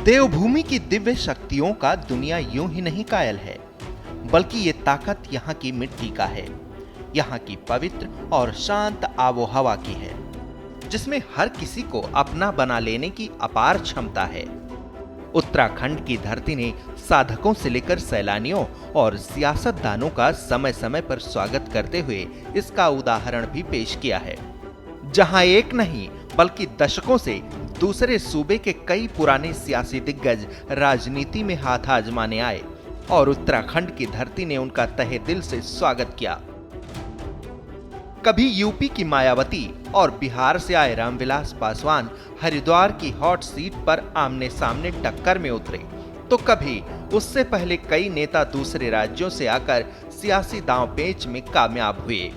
देवभूमि की दिव्य शक्तियों का दुनिया यूं ही नहीं कायल है, बल्कि ये ताकत यहाँ की मिट्टी का है, यहाँ की पवित्र और शांत आबो हवा की है, जिसमें हर किसी को अपना बना लेने की अपार क्षमता है। उत्तराखंड की धरती ने साधकों से लेकर सैलानियों और सियासतदानों का समय समय पर स्वागत करते हुए इसका उदाहरण भी पेश किया है, जहां एक नहीं बल्कि दशकों से दूसरे सूबे के कई पुराने सियासी दिग्गज राजनीति में हाथ आजमाने आए और उत्तराखंड की धरती ने उनका तहे दिल से स्वागत किया। कभी यूपी की मायावती और बिहार से आए रामविलास पासवान हरिद्वार की हॉट सीट पर आमने सामने टक्कर में उतरे, तो कभी उससे पहले कई नेता दूसरे राज्यों से आकर सियासी दांवपेच में कामयाब हुए।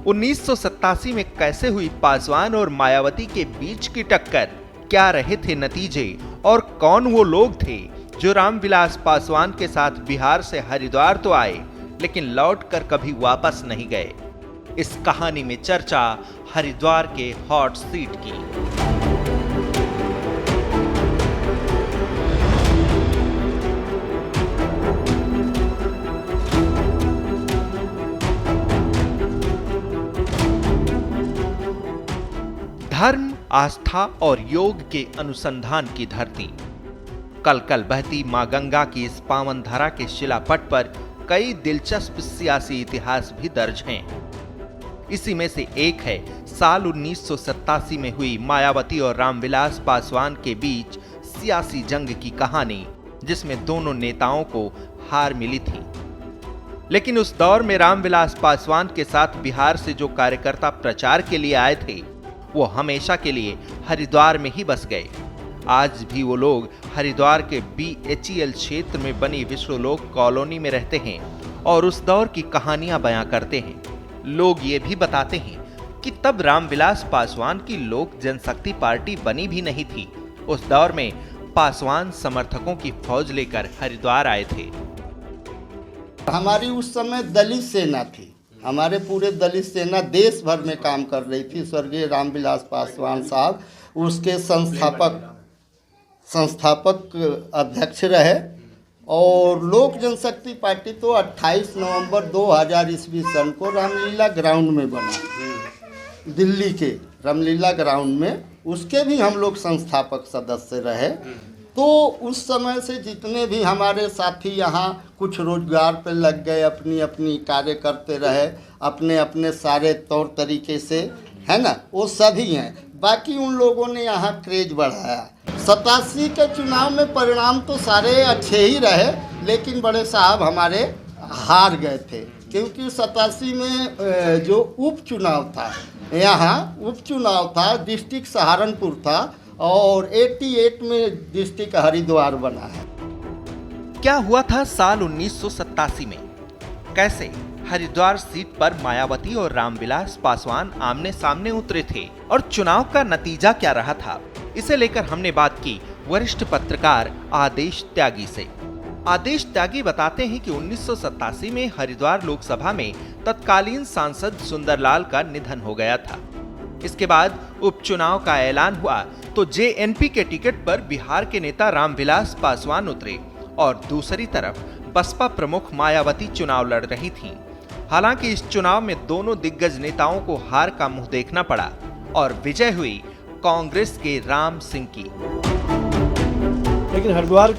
1987 में कैसे हुई पासवान और मायावती के बीच की टक्कर, क्या रहे थे नतीजे और कौन वो लोग थे जो रामविलास पासवान के साथ बिहार से हरिद्वार तो आए लेकिन लौटकर कभी वापस नहीं गए। इस कहानी में चर्चा हरिद्वार के हॉट सीट की। धर्म, आस्था और योग के अनुसंधान की धरती। कल कल बहती मां गंगा की इस पावन धरा के शिलापट पर कई दिलचस्प सियासी इतिहास भी दर्ज हैं। इसी में से एक है साल 1987 में हुई मायावती और रामविलास पासवान के बीच सियासी जंग की कहानी, जिसमें दोनों नेताओं को हार मिली थी। लेकिन उस दौर में रामविलास पासवान के साथ बिहार से जो कार्यकर्ता प्रचार के लिए आए थे, वो हमेशा के लिए हरिद्वार में ही बस गए। आज भी वो लोग हरिद्वार के BHEL क्षेत्र में बनी विश्वलोक कॉलोनी में रहते हैं और उस दौर की कहानियां बयां करते हैं। लोग ये भी बताते हैं कि तब रामविलास पासवान की लोक जनशक्ति पार्टी बनी भी नहीं थी। उस दौर में पासवान समर्थकों की फौज लेकर हरिद्वार आए थे। हमारी उस समय दलित सेना थी, हमारे पूरे दलित सेना देश भर में काम कर रही थी। स्वर्गीय रामविलास पासवान साहब उसके संस्थापक अध्यक्ष रहे और लोक जनशक्ति पार्टी तो 28 नवंबर 2000 ईस्वी सन को रामलीला ग्राउंड में बना, दिल्ली के रामलीला ग्राउंड में। उसके भी हम लोग संस्थापक सदस्य रहे। तो उस समय से जितने भी हमारे साथी यहाँ कुछ रोजगार पे लग गए, अपनी अपनी कार्य करते रहे, अपने अपने सारे तौर तरीके से, है ना, वो सभी हैं। बाकी उन लोगों ने यहाँ क्रेज बढ़ाया। 87 के चुनाव में परिणाम तो सारे अच्छे ही रहे, लेकिन बड़े साहब हमारे हार गए थे, क्योंकि 87 में जो उपचुनाव था, यहाँ उपचुनाव था, डिस्ट्रिक्ट सहारनपुर था और 88 में डिस्ट्रिक्ट हरिद्वार बना है। क्या हुआ था साल 1987 में? कैसे हरिद्वार सीट पर मायावती और रामविलास पासवान आमने सामने उतरे थे और चुनाव का नतीजा क्या रहा था? इसे लेकर हमने बात की वरिष्ठ पत्रकार आदेश त्यागी से। आदेश त्यागी बताते हैं कि 1987 में हरिद्वार लोकसभा में तत्कालीन सांसद सुंदरलाल का निधन हो गया था। इसके बाद उपचुनाव का ऐलान हुआ तो JNP के टिकट पर बिहार के नेता रामविलास पासवान उतरे और दूसरी तरफ बसपा प्रमुख मायावती चुनाव लड़ रही थीं। हालांकि इस चुनाव में दोनों दिग्गज नेताओं को हार का मुंह देखना पड़ा और विजय हुई कांग्रेस के राम सिंह की। लेकिन हरिद्वार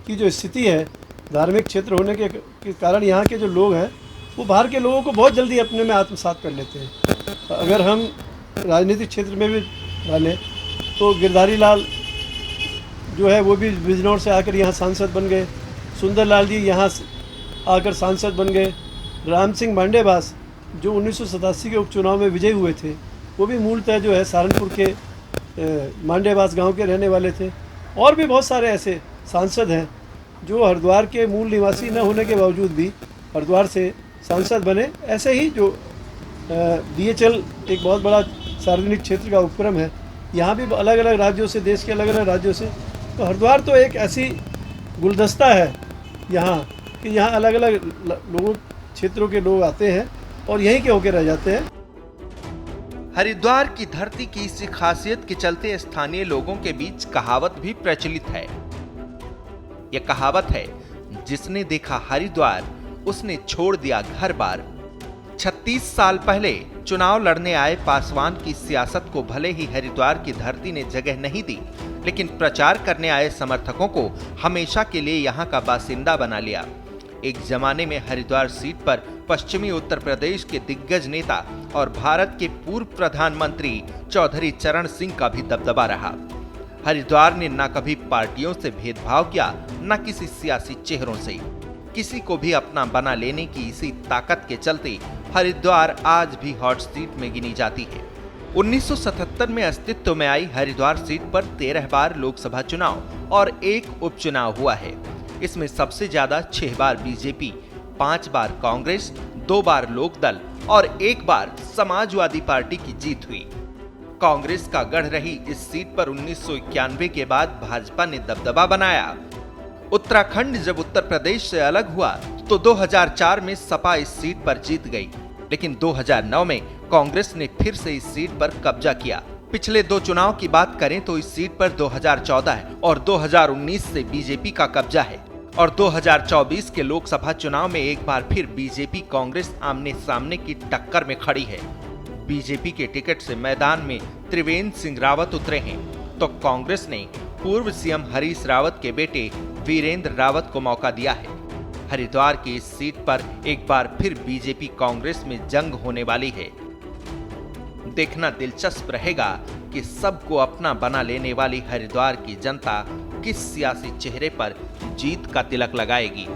की जो स्थिति है, धार्मिक क्षेत्र होने के कारण यहाँ के जो लोग हैं वो बाहर के लोगों को बहुत जल्दी अपने में आत्मसात कर लेते हैं। अगर हम राजनीतिक क्षेत्र में भी डालें तो गिरधारी लाल जो है वो भी बिजनौर से आकर यहाँ सांसद बन गए, सुंदरलाल जी यहाँ आकर सांसद बन गए, राम सिंह मांडेबास जो 1987 के उपचुनाव में विजयी हुए थे वो भी मूलतः जो है सहारनपुर के मांडेबास गांव के रहने वाले थे। और भी बहुत सारे ऐसे सांसद हैं जो हरिद्वार के मूल निवासी न होने के बावजूद भी हरिद्वार से सांसद बने। ऐसे ही जो BHEL एक बहुत बड़ा सार्वजनिक क्षेत्र का उपक्रम है, यहाँ भी अलग अलग राज्यों से, देश के अलग अलग राज्यों से, तो हरिद्वार तो एक ऐसी गुलदस्ता है यहाँ कि यहाँ अलग अलग लोगों क्षेत्रों के लोग आते हैं और यहीं के होकर रह जाते हैं। हरिद्वार की धरती की इसी खासियत के चलते स्थानीय लोगों के बीच कहावत भी प्रचलित है। यह कहावत है, जिसने देखा हरिद्वार उसने छोड़ दिया घर बार। 36 साल पहले चुनाव लड़ने आए पासवान की सियासत को भले ही हरिद्वार की धरती ने जगह नहीं दी, लेकिन प्रचार करने आए समर्थकों को हमेशा के लिए यहां का बासिंदा बना लिया। एक जमाने में हरिद्वार सीट पर पश्चिमी उत्तर प्रदेश के दिग्गज नेता और भारत के पूर्व प्रधानमंत्री चौधरी चरण सिंह का भी दबदबा रहा। हरिद्वार ने न कभी पार्टियों से भेदभाव किया, न किसी सियासी चेहरों से। किसी को भी अपना बना लेने की इसी ताकत के चलते हरिद्वार आज भी हॉट सीट में गिनी जाती है। 1977 में अस्तित्व में आई हरिद्वार सीट पर 13 बार लोकसभा चुनाव और 1 उपचुनाव हुआ है। इसमें सबसे ज्यादा 6 बार बीजेपी, 5 बार कांग्रेस, 2 बार लोकदल और 1 बार समाजवादी पार्टी की जीत हुई। कांग्रेस का गढ़ रही इस सीट पर 1991 के बाद भाजपा ने दबदबा बनाया। उत्तराखंड जब उत्तर प्रदेश से अलग हुआ तो 2004 में सपा इस सीट पर जीत गई, लेकिन 2009 में कांग्रेस ने फिर से इस सीट पर कब्जा किया। पिछले 2 चुनाव की बात करें तो इस सीट पर 2014 और 2019 से बीजेपी का कब्जा है और 2024 के लोकसभा चुनाव में एक बार फिर बीजेपी कांग्रेस आमने सामने की टक्कर में खड़ी है। बीजेपी के टिकट से मैदान में त्रिवेंद्र सिंह रावत उतरे हैं, तो कांग्रेस ने पूर्व सीएम हरीश रावत के बेटे वीरेंद्र रावत को मौका दिया है। हरिद्वार की इस सीट पर एक बार फिर बीजेपी कांग्रेस में जंग होने वाली है। देखना दिलचस्प रहेगा कि सबको अपना बना लेने वाली हरिद्वार की जनता किस सियासी चेहरे पर जीत का तिलक लगाएगी।